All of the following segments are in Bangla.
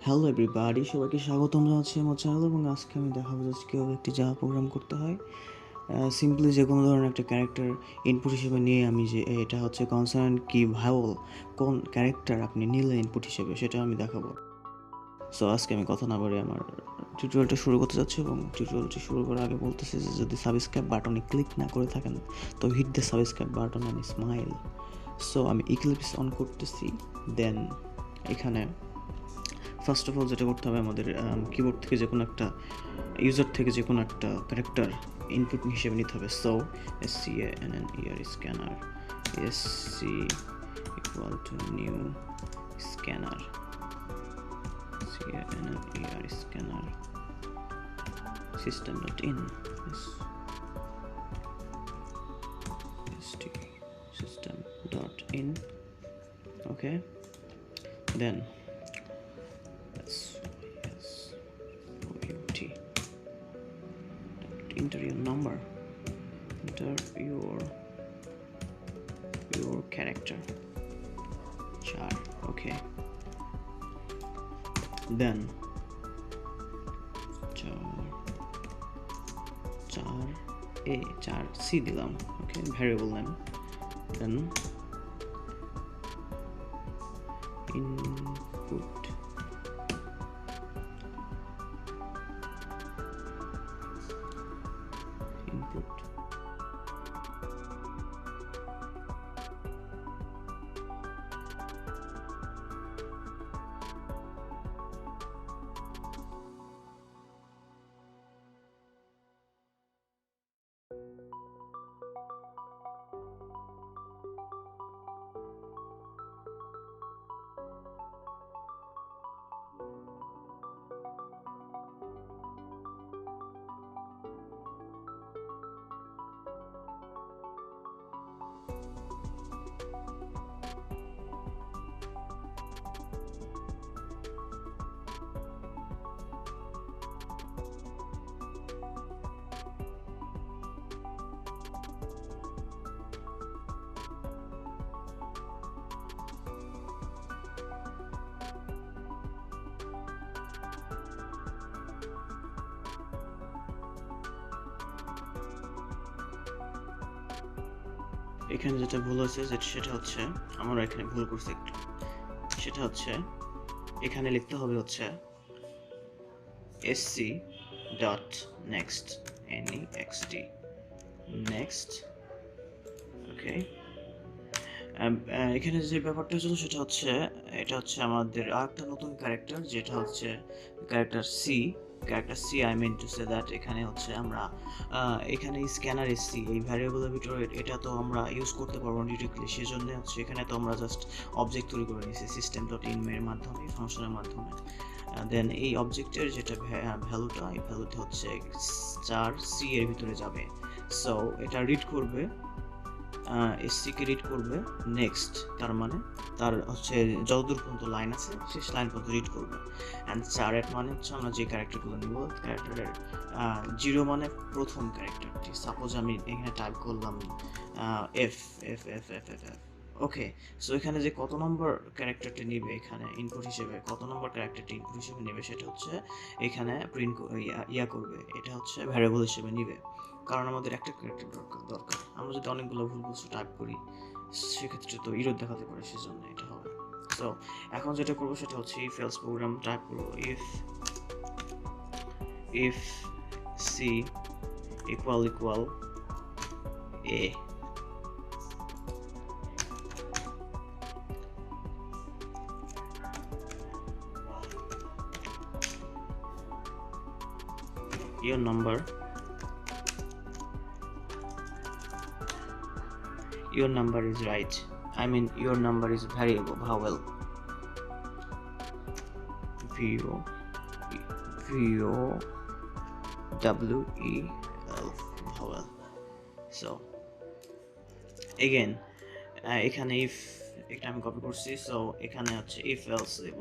হ্যালো এভরিবাডি, সবাইকে স্বাগতম জানাচ্ছি আমার চ্যানেল। এবং আজকে আমি দেখাবো জাস্ট কীভাবে একটি জাভা প্রোগ্রাম করতে হয়। সিম্পলি যে কোনো ধরনের একটা ক্যারেক্টার ইনপুট হিসেবে নিয়ে আমি যে এটা হচ্ছে কনসোনেন্ট কি ভাওয়েল কোন ক্যারেক্টার আপনি নিলে ইনপুট হিসেবে সেটা আমি দেখাবো। সো আজকে আমি কথা না বলে আমার টিউটোরিয়ালটা শুরু করতে যাচ্ছি, এবং টিউটোরিয়ালটি শুরু করার আগে বলতেছি যে যদি সাবস্ক্রাইব বাটনে ক্লিক না করে থাকেন তো hit the subscribe button and smile. So আমি ইক্লিপস অন করতেছি। দেন এখানে ফার্স্ট অফ অল যেটা করতে হবে, আমাদের কিবোর্ড থেকে যে কোনো একটা ইউজার থেকে যে কোনো একটা ক্যারেক্টার ইনপুট হিসেবে নিতে হবে। So SCANNER scanner, SC equal to new scanner, SCANNER scanner system dot in system dot in. Okay, then enter your number, enter your character char. Okay, then char c দিলাম। Okay, variable name, then input এখানে যেটা ভুল আছে সেটা হচ্ছে, আমরা এখানে ভুল করছি একটু। সেটা হচ্ছে এখানে লিখতে হবে হচ্ছে sc dot next, next next. ওকে, এখানে যে ব্যাপারটা ছিল সেটা হচ্ছে, এটা হচ্ছে আমাদের আরেকটা নতুন ক্যারেক্টার, যেটা হচ্ছে character C. I mean to say that এখানে হচ্ছে আমরা এখানে স্ক্যানার এসছি এই ভ্যারিয়েবলের ভিতরে, এটা তো আমরা ইউজ করতে পারবো ডিরেক্টলি। সেজন্য হচ্ছে এখানে তো আমরা জাস্ট অবজেক্ট তৈরি করে নিয়েছি সিস্টেম ডট ইন এর মাধ্যমে, ফাংশনের মাধ্যমে। দেন এই অবজেক্টের যেটা ভ্যালুটা, এই ভ্যালুটা হচ্ছে চার সি এর ভিতরে যাবে। সো এটা রিড করবে, এসসিকে রিড করবে নেক্সট, তার মানে তার হচ্ছে যতদূর পর্যন্ত লাইন আছে শেষ লাইন পর্যন্ত রিড করবে। অ্যান্ড চারের মানে হচ্ছে আমরা যে ক্যারেক্টারগুলো নিব, ক্যারেক্টারের 0 মানে প্রথম ক্যারেক্টারটি। সাপোজ আমি এখানে টাইপ করলাম F F F F F F. Okay, so এখানে যে কত নম্বর ক্যারেক্টারটি নিবে, এখানে ইনপুট হিসেবে কত নম্বর ক্যারেক্টারটি ইনপুট হিসেবে নেবে সেটা হচ্ছে এখানে প্রিন্ট করবে, এটা হচ্ছে ভ্যারিয়েবল হিসেবে নিবে। কারণ আমাদের একটা ক্যারেক্টার দরকার। আমরা যদি অনেকগুলো ভুল বস্তু টাইপ করি সেক্ষেত্রে তো ইরর দেখাতে পারে, সেজন্য এটা হবে। সো এখন যেটা করবো সেটা হচ্ছে ইফ এলস প্রোগ্রাম টাইপ করবো, if C equal A, your number is right. I mean your number is variable vowel, VOWEL vowel. So again এখানে if এটা আমি কপি করছি, সো এখানে হচ্ছে if else Dev,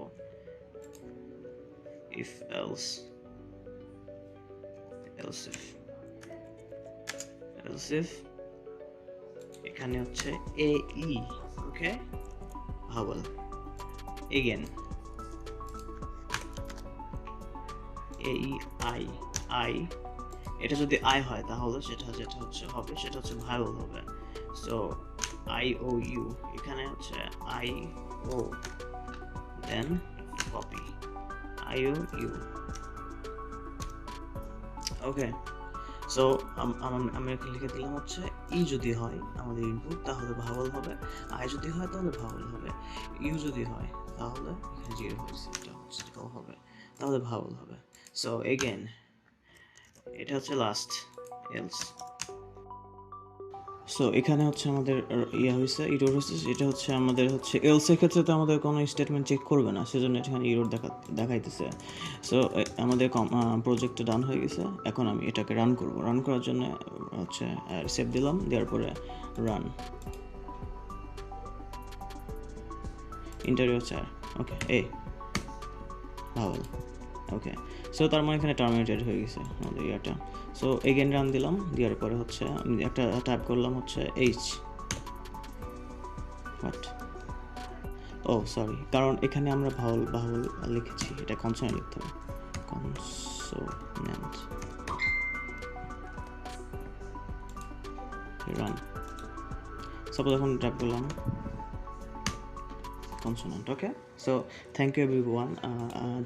if else if এখানে হচ্ছে AE, ওকে, ভাওয়েল। এগেন এই আই আই, এটা যদি আই হয় তাহলে যেটা হবে সেটা হচ্ছে ভায়োল হবে। সো আই ও ইউ, এখানে হচ্ছে I O, then copy I O U. Okay, so আমি এখানে লিখে দিলাম হচ্ছে ই যদি হয় আমাদের ইনপুট তাহলে ভাওয়াল হবে, আই যদি হয় তাহলে ভাওয়াল হবে, ইউ যদি হয় তাহলে এখানে জিরো হয়েছে এটা হচ্ছে হবে, তাহলে ভাওয়াল হবে। সো এগেন এটা হচ্ছে লাস্ট এলস। সো এখানে হচ্ছে আমাদের হয়েছে ইরোর হয়েছে, এটা হচ্ছে আমাদের হচ্ছে এলসের ক্ষেত্রে তো আমাদের কোনো স্টেটমেন্ট চেক করবে না, সেজন্য এখানে ইরোর দেখাইতেছে। সো আমাদের প্রজেক্টটা ডান হয়ে গেছে। এখন আমি এটাকে রান করব। রান করার জন্য হচ্ছে সেভ দিলাম, দেওয়ার পরে রান ইন্টারভিউ 4। ওকে, ভাওয়াল। ওকে, সো তার মানে এখানে টার্মিনেটেড হয়ে গেছে আমাদের ইয়াটা। সো এগেন রান দিলাম, দেওয়ার পরে হচ্ছে আমি একটা টাইপ করলাম হচ্ছে হোয়াট, ও সরি, কারণ এখানে আমরা ভাওয়াল লিখেছি, এটা কনসোনেন্ট লিখতে হবে, কনসোনেন্ট। রান, সাপোজ এখন টাইপ করলাম consonant. Okay, so thank you everyone.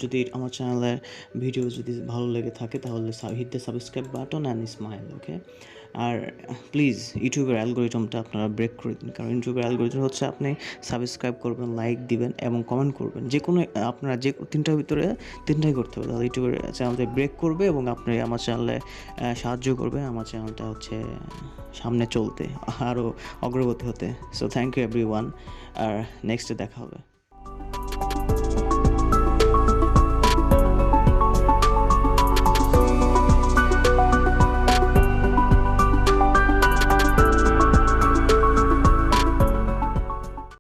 যদি আমার চ্যানেলের ভিডিও যদি ভালো লেগে থাকে তাহলে hit the subscribe button and smile. Okay, আর প্লিজ ইউটিউবের অ্যালগোরিদমটা আপনারা ব্রেক করে দিন, কারণ ইউটিউবের অ্যালগোরিদম হচ্ছে আপনি সাবস্ক্রাইব করবেন, লাইক দিবেন এবং কমেন্ট করবেন, যে কোনো আপনারা যে তিনটার ভিতরে তিনটাই করতে হবে, তাহলে ইউটিউবের চ্যানেলটা ব্রেক করবে এবং আপনি আমার চ্যানেলে সাহায্য করবে আমার চ্যানেলটা হচ্ছে সামনে চলতে, আরও অগ্রগতি হতে। সো থ্যাংক ইউ এভরিওয়ান, আর নেক্সটে দেখা হবে।